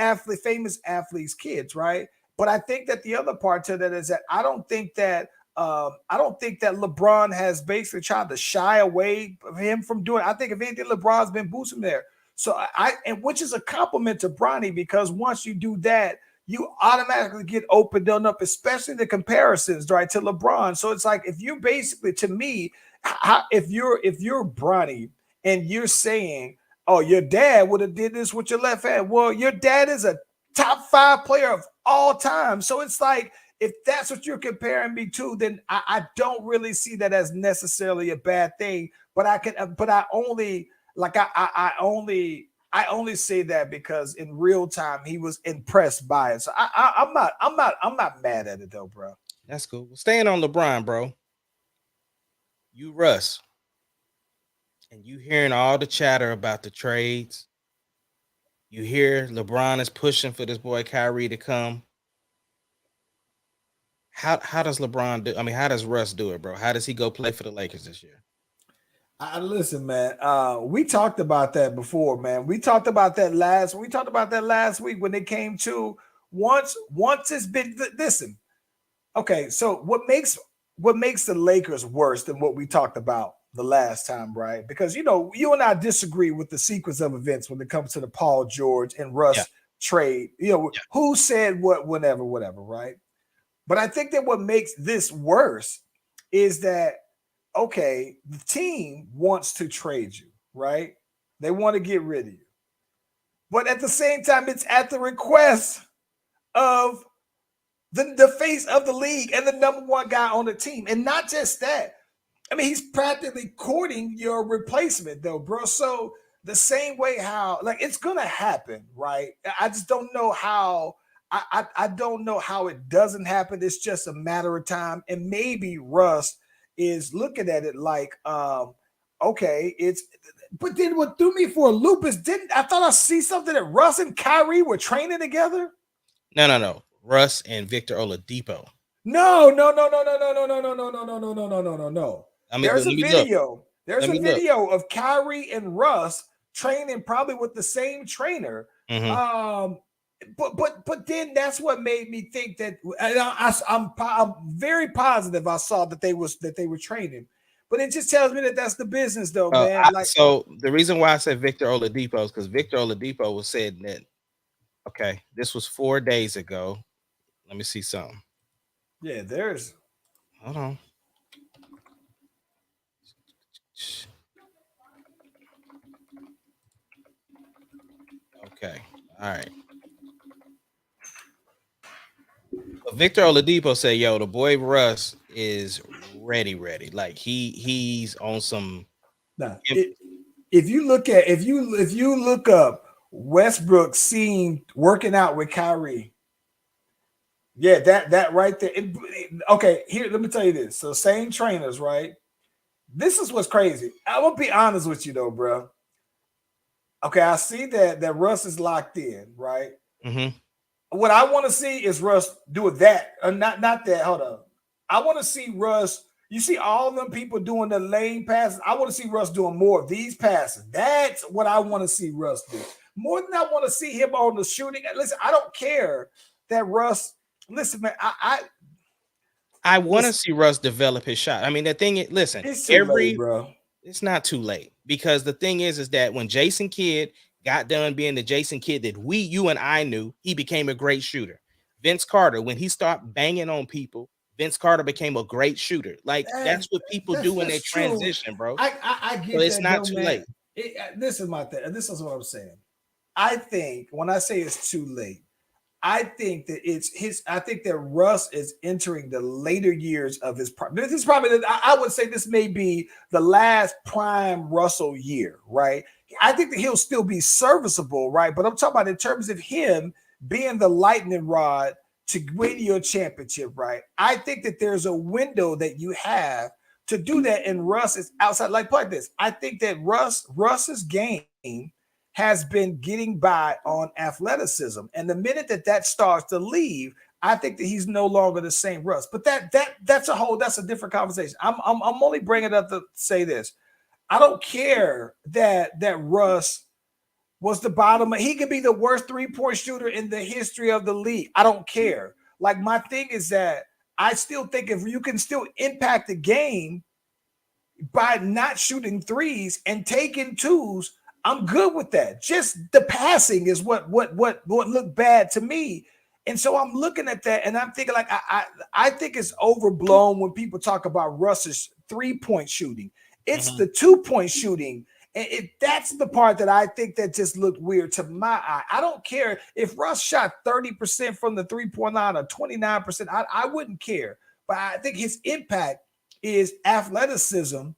famous athletes' kids, right? But I think that the other part to that is that I don't think that LeBron has basically tried to shy away from him from doing it. I think if anything, LeBron's been boosting there. So and which is a compliment to Bronny, because once you do that, you automatically get opened up, especially the comparisons, right, to LeBron. So it's like, if you're basically, to me, if you're Bronny and you're saying, oh, your dad would have did this with your left hand. Well, your dad is a top 5 player of all time. So it's like, if that's what you're comparing me to, then I don't really see that as necessarily a bad thing. But I only say that because in real time he was impressed by it. So I'm not mad at it though, bro. That's cool. Staying on LeBron, bro. You Russ, and you hearing all the chatter about the trades. You hear LeBron is pushing for this boy Kyrie to come. How does LeBron do? I mean, how does Russ do it, bro? How does he go play for the Lakers this year? Listen, man. We talked about that before, man. We talked about that last week when they came to once it's been. Listen, okay. So what makes the Lakers worse than what we talked about the last time, right? Because you and I disagree with the sequence of events when it comes to the Paul George and Russ trade. Who said what, whenever, whatever, right? But I think that what makes this worse is that, okay, the team wants to trade you, right? They want to get rid of you. But at the same time, it's at the request of the face of the league and the number one guy on the team. And not just that. I mean, he's practically courting your replacement, though, bro. So the same way how, like, it's gonna happen, right? I just don't know how. I don't know how it doesn't happen. It's just a matter of time. And maybe Russ is looking at it like, okay, it's. But then what threw me for a loop is I thought I see something that Russ and Kyrie were training together. No. Russ and Victor Oladipo. No. I mean, There's a video. Look. There's a video of Kyrie and Russ training probably with the same trainer. Mm-hmm. But then that's what made me think that I'm very positive I saw that they were training. But it just tells me that that's the business, though, man. So the reason why I said Victor Oladipo is because Victor Oladipo was saying that. Okay, this was 4 days ago. Let me see something. Yeah, there's. Hold on. Okay, all right. Victor Oladipo said, "Yo, the boy Russ is ready. Like he's on some." Nah, if you look up Westbrook seen working out with Kyrie, yeah, that right there. Okay, here, let me tell you this. So same trainers, right? This is what's crazy. I'm gonna be honest with you though, bro. Okay, I see that Russ is locked in, right? Mm-hmm. What I want to see is Russ do that, or not that. Hold on. I want to see Russ. You see all them people doing the lane passes. I want to see Russ doing more of these passes. That's what I want to see Russ do. More than I want to see him on the shooting. Listen, I don't care that Russ. Listen, man, I want to see Russ develop his shot. I mean, the thing is, listen, it's late, bro. It's not too late because the thing is that when Jason Kidd got done being the Jason Kidd that you and I knew, he became a great shooter. Vince Carter, when he started banging on people, Vince Carter became a great shooter. Like that's what people do in their transition, bro. I get so it's that, not too late. This is my thing. This is what I'm saying. I think when I say it's too late, I think that I think that Russ is entering the later years of his prime. This is probably, I would say this may be the last prime Russell year, right? I think that he'll still be serviceable, right? But I'm talking about in terms of him being the lightning rod to win your championship, right? I think that there's a window that you have to do that, and Russ is outside. Like this, I think that Russ's game has been getting by on athleticism, and the minute that starts to leave, I think that he's no longer the same Russ. But that's a different conversation. I'm only bringing it up to say this. I don't care that Russ was the bottom. He could be the worst 3-point shooter in the history of the league. I don't care. Like, my thing is that I still think if you can still impact the game by not shooting threes and taking twos, I'm good with that. Just the passing is what looked bad to me. And so I'm looking at that and I'm thinking, like, I think it's overblown when people talk about Russ's 3-point shooting. It's the 2-point shooting. And that's the part that I think that just looked weird to my eye. I don't care if Russ shot 30% from the 3-point line or 29%. I wouldn't care. But I think his impact is athleticism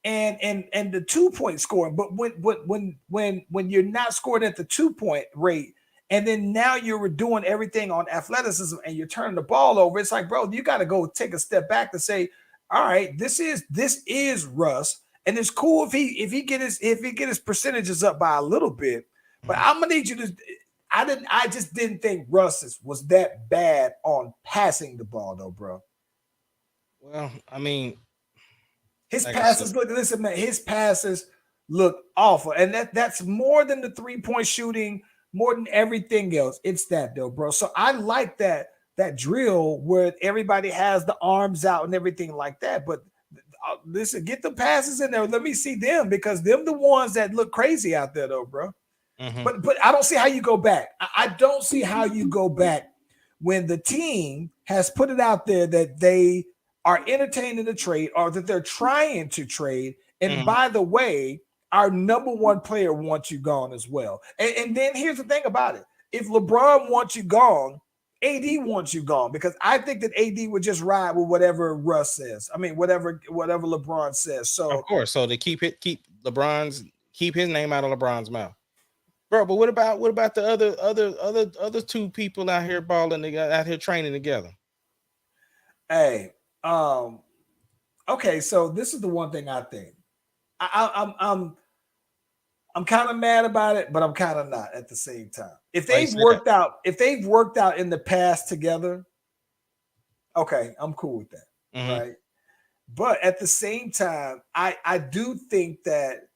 and the 2-point scoring. But when you're not scoring at the 2-point rate, and then now you're doing everything on athleticism and you're turning the ball over, it's like, bro, you got to go take a step back to say, all right, this is Russ. And it's cool if he get his percentages up by a little bit, but I'm gonna need you to. I just didn't think Russ was that bad on passing the ball though, bro. Well, I mean, his passes look. Listen, man, his passes look awful, and that's more than the 3-point shooting, more than everything else. It's that though, bro. So I like that drill where everybody has the arms out and everything like that, but. Listen, get the passes in there. Let me see them because them the ones that look crazy out there, though, bro. Mm-hmm. But I don't see how you go back. I don't see how you go back when the team has put it out there that they are entertaining the trade or that they're trying to trade. And by the way, our number one player wants you gone as well. And then here's the thing about it: if LeBron wants you gone, AD wants you gone because I think that AD would just ride with whatever Russ says. I mean, whatever LeBron says. So Of course. So to keep his name out of LeBron's mouth. Bro, but what about the other two people out here balling together, out here training together? Hey, okay, so this is the one thing I think. I'm kind of mad about it, but I'm kind of not at the same time. If they've worked out in the past together, okay, I'm cool with that, right? But at the same time, I do think that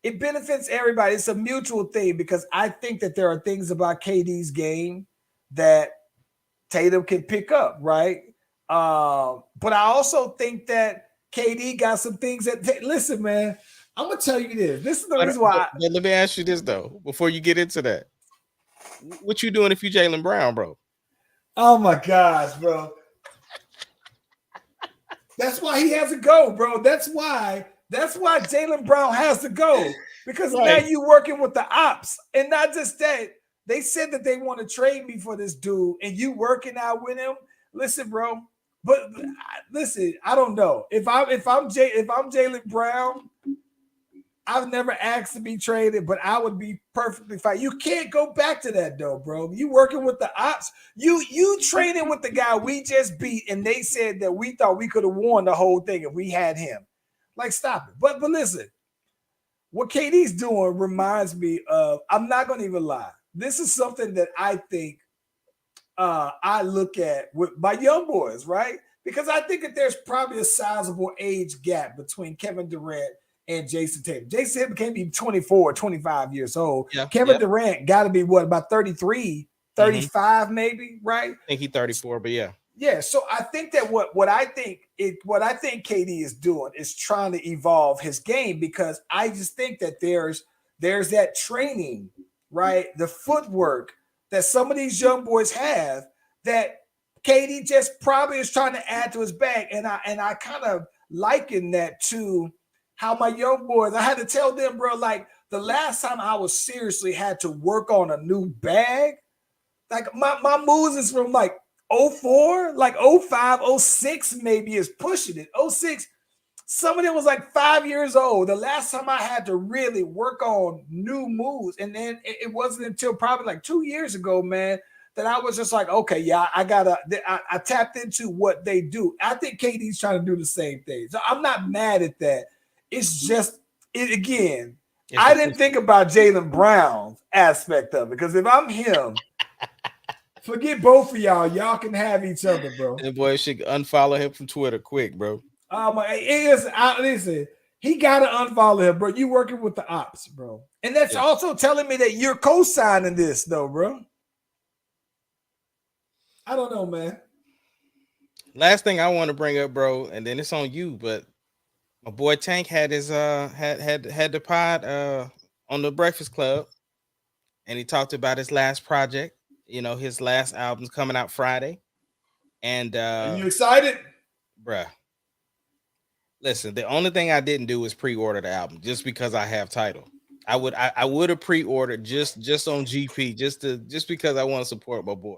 it benefits everybody. It's a mutual thing because I think that there are things about KD's game that Tatum can pick up, right? But I also think that KD got some things that listen, man. I'm gonna tell you this. This is the reason why. But let me ask you this though, before you get into that. What you doing if you Jaylen Brown, bro? Oh my gosh, bro. That's why he has to go, bro. That's why Jaylen Brown has to go. Because now you working with the ops. And not just that, they said that they want to trade me for this dude, and you working out with him. Listen, bro. But listen, I don't know. If I'm Jaylen Brown, I've never asked to be traded, but I would be perfectly fine. You can't go back to that though, bro. You working with the ops. You training with the guy we just beat, and they said that we thought we could have won the whole thing if we had him. Like, stop it. But listen, what KD's doing reminds me of, I'm not going to even lie. This is something that I think I look at with my young boys, right? Because I think that there's probably a sizable age gap between Kevin Durant and Jason Tatum. Jason Tatum can't be 24, 25 years old. Yeah, Kevin Durant got to be about 33, 35 maybe, right? I think he's 34, but yeah. Yeah, so I think that what I think KD is doing is trying to evolve his game, because I just think that there's that training, right? The footwork that some of these young boys have that KD just probably is trying to add to his bag. And I kind of liken that to how my young boys, I had to tell them, bro, like the last time I was seriously had to work on a new bag, like my moves is from like 04, like 05, 06 maybe is pushing it. 06, some of them was like 5 years old. The last time I had to really work on new moves. And then it wasn't until probably like 2 years ago, man, that I was just like, okay, yeah, I tapped into what they do. I think KD's trying to do the same thing. So I'm not mad at that. It's just, again, I didn't think about Jaylen Brown's aspect of it, because if I'm him, forget both of y'all. Y'all can have each other, bro. The boy should unfollow him from Twitter quick, bro. Listen, he gotta unfollow him, bro. You working with the ops, bro. And that's also telling me that you're co-signing this, though, bro. I don't know, man. Last thing I want to bring up, bro, and then it's on you, but my boy Tank had his had the pod on the Breakfast Club, and he talked about his last project. You know, his last album's coming out Friday. And are you excited? Bruh. Listen, the only thing I didn't do was pre-order the album just because I have Tidal. I would have pre-ordered just on GP, just because I want to support my boy.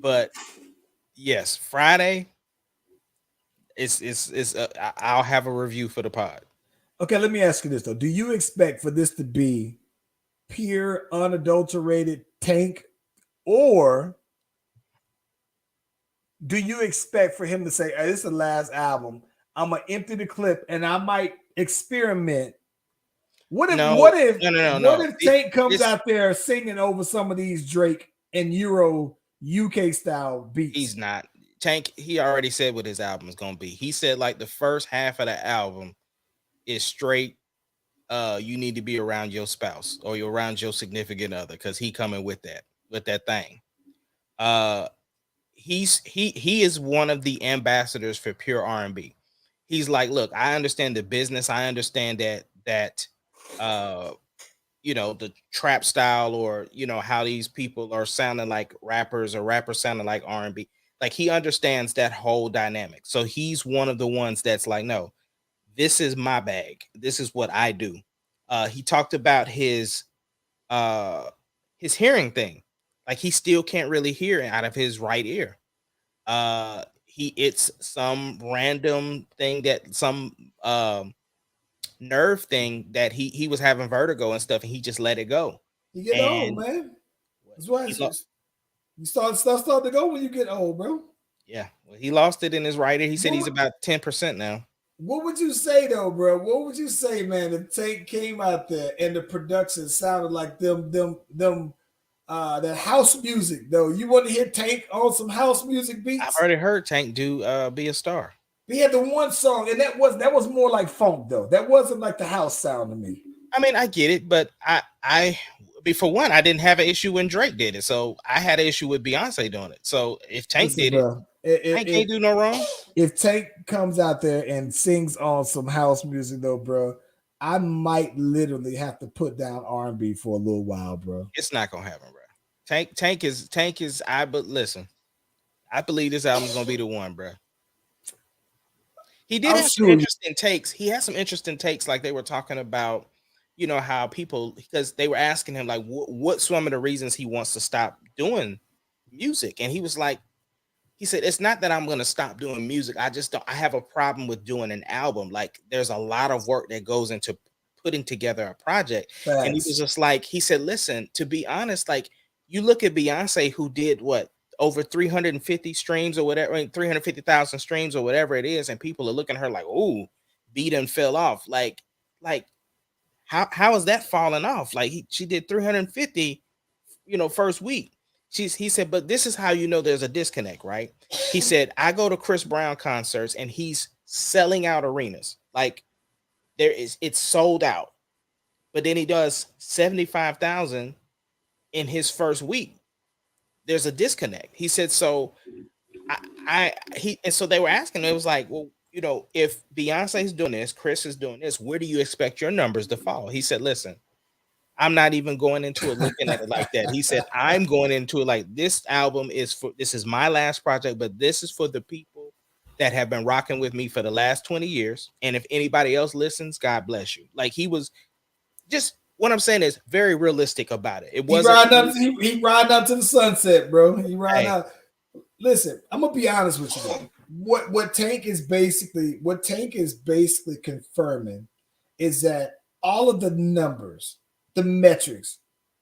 But yes, Friday I'll have a review for the pod. Okay, let me ask you this though. Do you expect for this to be pure, unadulterated Tank, or do you expect for him to say, hey, this is the last album, I'm gonna empty the clip and I might experiment? What if Tank comes out there singing over some of these Drake and Euro UK style beats? He's not. Tank, he already said what his album is gonna be. He said like the first half of the album is straight. You need to be around your spouse or you're around your significant other, because he coming with that thing. He is one of the ambassadors for pure R&B. He's like, look, I understand the business. I understand that you know, the trap style, or you know how these people are sounding like rappers or rappers sounding like R&B. Like, he understands that whole dynamic. So he's one of the ones that's like, no, this is my bag. This is what I do. He talked about his hearing thing. Like he still can't really hear out of his right ear. It's some random thing that some nerve thing that he was having vertigo and stuff, and he just let it go. You get old, man. That's why you stuff start to go when you get old, bro. Yeah, well, he lost it in his right ear. He said he's about 10% now. What would you say though, bro? What would you say, man? If Tank came out there and the production sounded like them that house music though. You want to hear Tank on some house music beats? I've already heard Tank do Be a Star. He had the one song, and that was more like funk though. That wasn't like the house sound to me. I mean, I get it, but I for one, I didn't have an issue when Drake did it, so I had an issue with Beyonce doing it. So if Tank did it, Tank can't do no wrong. If Tank comes out there and sings on some house music though, bro, I might literally have to put down R&B for a little while, bro. It's not gonna happen, bro. Tank is. But listen, I believe this album's gonna be the one, bro. He did have some interesting takes. He had some interesting takes, like they were talking about, you know, how people, because they were asking him like, what's some of the reasons he wants to stop doing music, and he was like, he said, it's not that I'm going to stop doing music. I have a problem with doing an album. Like there's a lot of work that goes into putting together a project. Thanks. And he was just like, he said, listen, to be honest, like you look at Beyonce, who did what, over 350 streams or whatever, 350,000 streams or whatever it is. And people are looking at her like, oh, beat and fell off. Like how is that falling off? Like she did 350, first week. He said, but this is how you know there's a disconnect, right? He said, I go to Chris Brown concerts and he's selling out arenas. Like it's sold out. But then he does 75,000 in his first week. There's a disconnect. He said, so so they were asking, it was like, well, if Beyonce's doing this, Chris is doing this, where do you expect your numbers to fall? He said, listen, I'm not even going into it looking at it like that. He said, I'm going into it like this album this is my last project, but this is for the people that have been rocking with me for the last 20 years. And if anybody else listens, God bless you. Like he was just, what I'm saying is very realistic about it. It wasn't he riding up to the sunset, bro. He riding out. Listen, I'm gonna be honest with you, though. What Tank is basically confirming is that all of the numbers, the metrics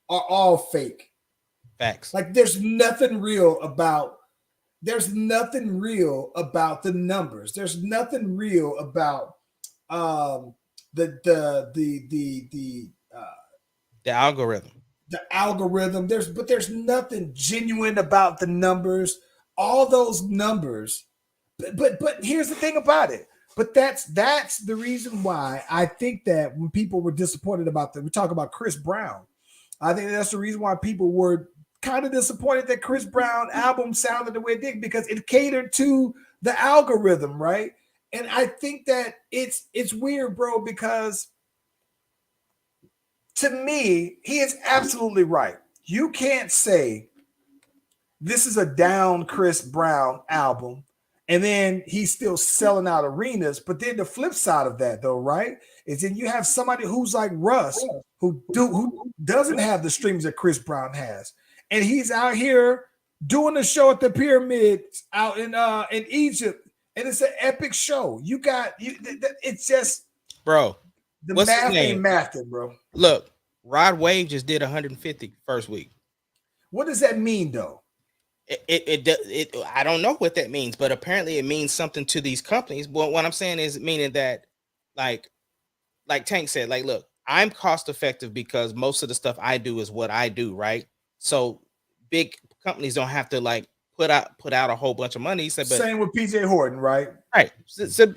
are all fake. Facts. Like there's nothing real about the numbers. There's nothing real about the algorithm. The algorithm. There's nothing genuine about the numbers. All those numbers. But here's the thing about it. But that's the reason why I think that when people were disappointed about we talk about Chris Brown. I think that's the reason why people were kind of disappointed that Chris Brown album sounded the way it did, because it catered to the algorithm, right? And I think that it's weird, bro, because to me, he is absolutely right. You can't say this is a down Chris Brown album and then he's still selling out arenas. But then the flip side of that, though, right, is then you have somebody who's like Russ, who doesn't have the streams that Chris Brown has, and he's out here doing a show at the pyramids out in Egypt, and it's an epic show. It's just, bro. The math ain't mathing, bro. Look, Rod Wave just did 150 first week. What does that mean, though? I don't know what that means, but apparently it means something to these companies. But what I'm saying is meaning that, like Tank said, like, look, I'm cost effective because most of the stuff I do is what I do, right? So big companies don't have to like put out a whole bunch of money. He said, but same with PJ Horton, right? Right. So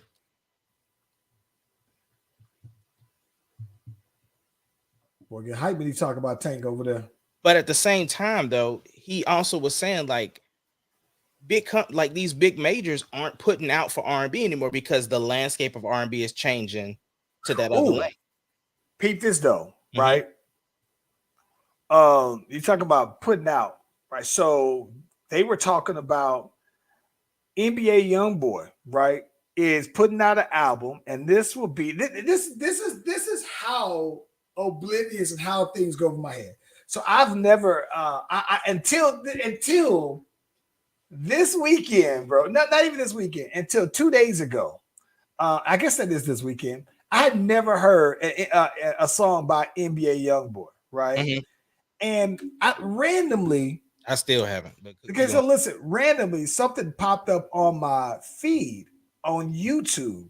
Boy, get hype when you talk about Tank over there. But at the same time, though, he also was saying like these big majors aren't putting out for R&B anymore because the landscape of R&B is changing to that other lane. Peep this though, right? You talk about putting out, right? So they were talking about NBA YoungBoy, right? Is putting out an album, and this will be this is how oblivious and how things go over my head. So I've never until this weekend, bro. Not even this weekend. Until 2 days ago. I guess that is this weekend. I had never heard a song by NBA YoungBoy, right? Mhm. And I randomly, I still haven't. But okay, so listen, randomly something popped up on my feed on YouTube,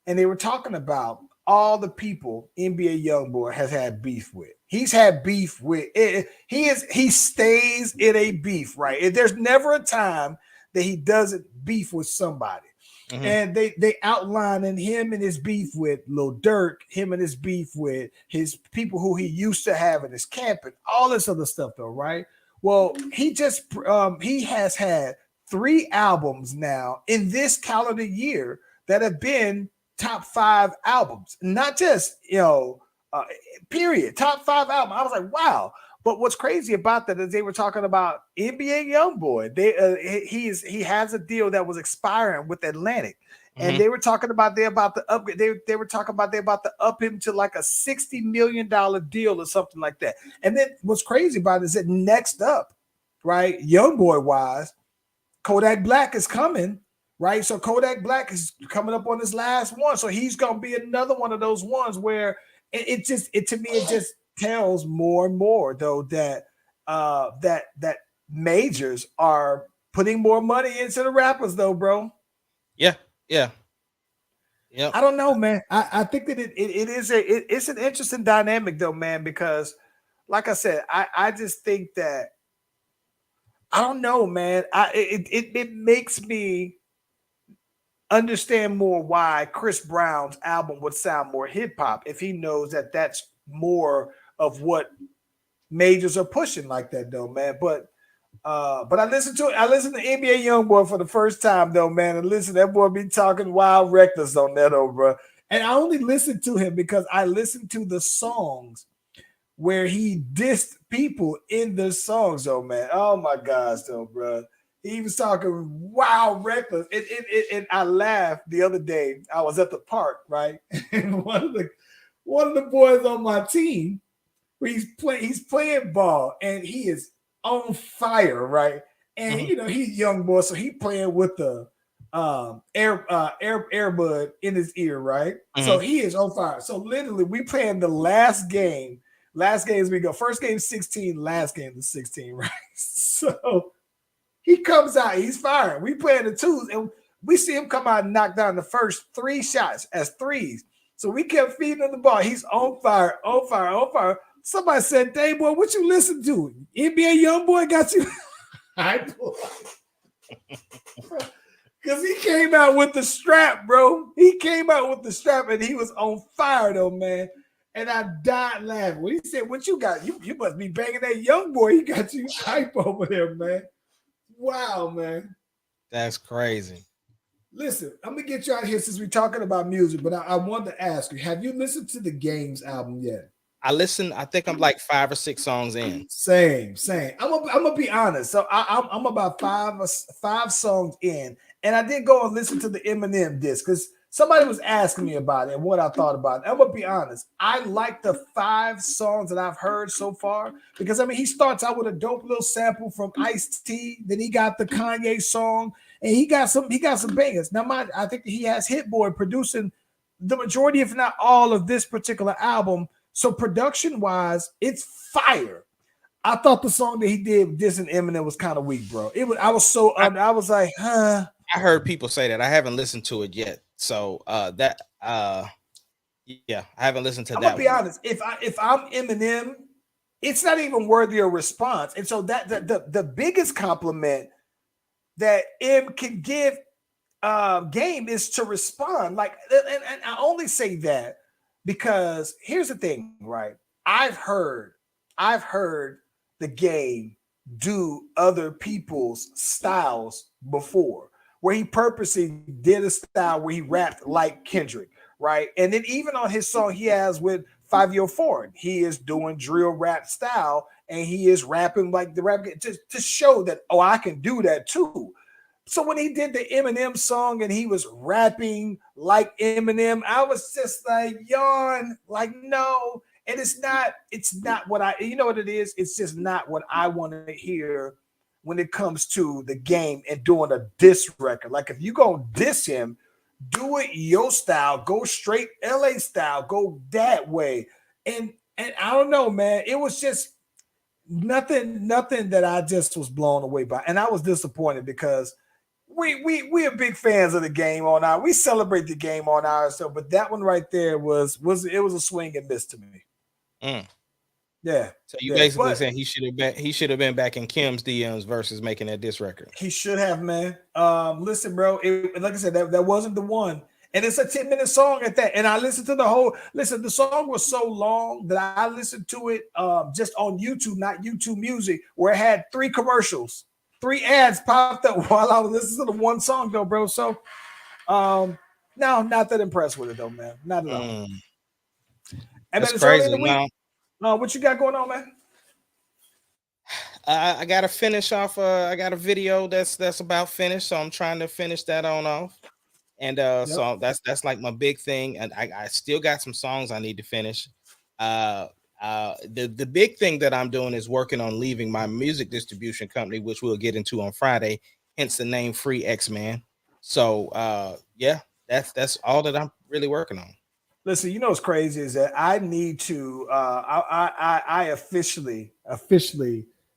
and they were talking about all the people NBA YoungBoy has had beef with. He's had beef with it. He stays in a beef, right? There's never a time that he doesn't beef with somebody. Mhm. And they outlining him and his beef with Lil Durk, him and his beef with his people who he used to have in his camp, and all this other stuff, though, right? Well, he has had 3 albums now in this calendar year that have been top 5 albums, not just period, top 5 album. I was like, wow. But what's crazy about that is they were talking about NBA YoungBoy. He has a deal that was expiring with Atlantic, and they were talking about they about to upgrade. They were talking about they about to up him to like a $60 million deal or something like that. And then what's crazy about it is that next up, right, YoungBoy wise, Kodak Black is coming, right? So Kodak Black is coming up on his last one, so he's gonna be another one of those ones where it just tells more and more though that that majors are putting more money into the rappers though, bro. Yeah. I don't know, man. I think that it's an interesting dynamic though, man, because like I said, I just think that I don't know, man. It makes me understand more why Chris Brown's album would sound more hip hop if he knows that that's more of what majors are pushing like that, though, man. But I listened to NBA YoungBoy for the first time, though, man. And listen, that boy be talking wild reckless on that, though, bro. And I only listened to him because I listened to the songs where he dissed people in the songs, though, man. Oh my gosh, though, bro. He was talking wild reckless. And I laughed the other day. I was at the park, right? And one of the boys on my team, he's playing ball and he is on fire, right? And he's young boy, so he playing with the earbud in his ear, right? So he is on fire. So literally, we playing the last game. Last games we go. First game 16, last game is 16, right? So he comes out, he's firing. We playing the twos, and we see him come out and knock down the first 3 shots as threes. So we kept feeding him the ball. He's on fire, on fire, on fire. Somebody said, "Dave, boy, what you listen to? NBA YoungBoy got you." Because he came out with the strap, bro. He came out with the strap, and he was on fire, though, man. And I died laughing. When he said, "What you got? You must be banging that YoungBoy. He got you hype over there, man." Wow, man. That's crazy. Listen, I'm going to get you out of here since we're talking about music, but I wanted to ask you, have you listened to the Games album yet? I listened. I think I'm like 5 or 6 songs in. Same. I'm gonna be honest. So I'm about 5 songs in, and I did go and listen to the Eminem disc because somebody was asking me about it and what I thought about it. I'm gonna be honest. I like the 5 songs that I've heard so far because he starts out with a dope little sample from Ice-T. Then he got the Kanye song, and he got some bangers. Now, I think he has Hit Boy producing the majority, if not all, of this particular album. So production-wise, it's fire. I thought the song that he did dissing Eminem was kind of weak, bro. I was like, huh. I heard people say that. I haven't listened to it yet. So yeah, I haven't listened to that. I'm gonna be honest. If I'm Eminem, it's not even worthy of response. And so that the biggest compliment that M can give Game is to respond. Like, and I only say that because here's the thing, right? I've heard the Game do other people's styles before, where he purposely did a style where he rapped like Kendrick, right? And then even on his song he has with 5 Foreign, he is doing drill rap style, and he is rapping like the rap to show that, oh, I can do that too. So when he did the Eminem song and he was rapping like Eminem, I was just like, yawn, like, no. And it's not what I, you know what it is? It's just not what I want to hear when it comes to the game and doing a diss record. Like if you go diss him, do it your style, go straight LA style, go that way. And I don't know, man. It was just nothing that I just was blown away by. And I was disappointed because we are big fans of the game on our, we celebrate the game on ours. So, but that one right there was a swing and miss to me. Yeah. So you basically saying he should have been back in Kim's DMs versus making that diss record. He should have, man. Listen, bro. Like I said, that wasn't the one. And it's a 10-minute song at that. And I listened to the whole. Listen, the song was so long that I listened to it just on YouTube, not YouTube Music, where it had 3 commercials, 3 ads popped up while I was listening to the one song, though, bro. So, no, not that impressed with it, though, man. Not at all. And that's crazy. Now, what you got going on, man? I gotta finish off. I got a video that's about finished, so I'm trying to finish that on off. And so that's like my big thing. And I still got some songs I need to finish. The big thing that I'm doing is working on leaving my music distribution company, which we'll get into on Friday. Hence the name Free X-Man. So yeah, that's all that I'm really working on. Listen, you know what's crazy is that I need to I officially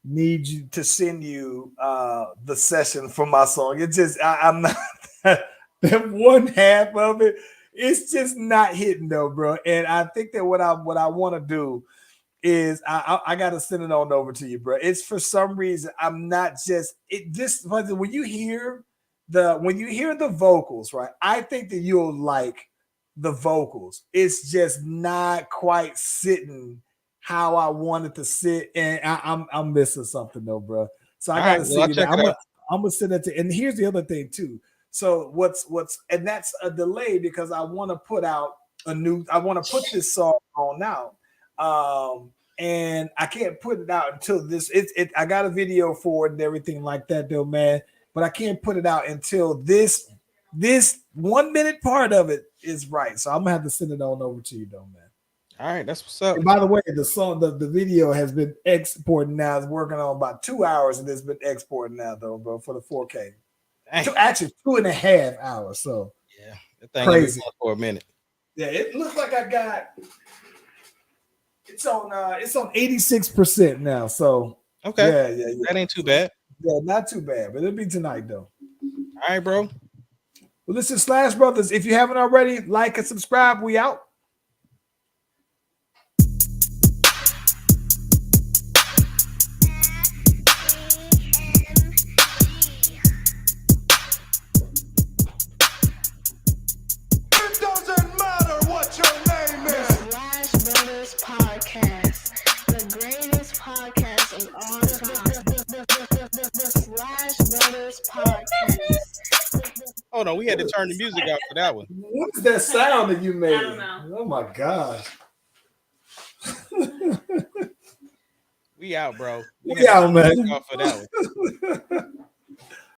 need you to send you the session for my song. It's just I'm not that one half of it. It's just not hitting though, bro. And I think that what I want to do is I gotta send it on over to you, bro. It's for some reason I'm not just it. This when you hear the vocals, right? I think that you'll like the vocals. It's just not quite sitting how I wanted to sit, and I'm missing something though, bro. So I gotta see. I'm gonna send it to. And here's the other thing too. So what's and that's a delay because I want to put out I want to put this song on now, and I can't put it out until this. I got a video for it and everything like that though, man. But I can't put it out until this 1 minute part of it is right. So I'm gonna have to send it on over to you though, man. All right, that's what's up. And by the way, the song, the video has been exporting now. It's working on about 2 hours, and it's been exporting now though, bro, for the 4K. Actually 2.5 hours. So yeah, that thing crazy for a minute. Yeah, it looks like I got it's on 86% now. So okay, yeah. That ain't too bad. Yeah, not too bad, but it'll be tonight though. All right, bro. Well, listen, Slash Brothers, if you haven't already, like and subscribe. We out. It doesn't matter what your name is. Slash Brothers Podcast, the greatest podcast of all time. The Slash Brothers Podcast. Hold on, we had to turn the music out for that one. What is that sound that you made? I don't know. Oh my gosh. We out, bro. We out, man. Off for that one.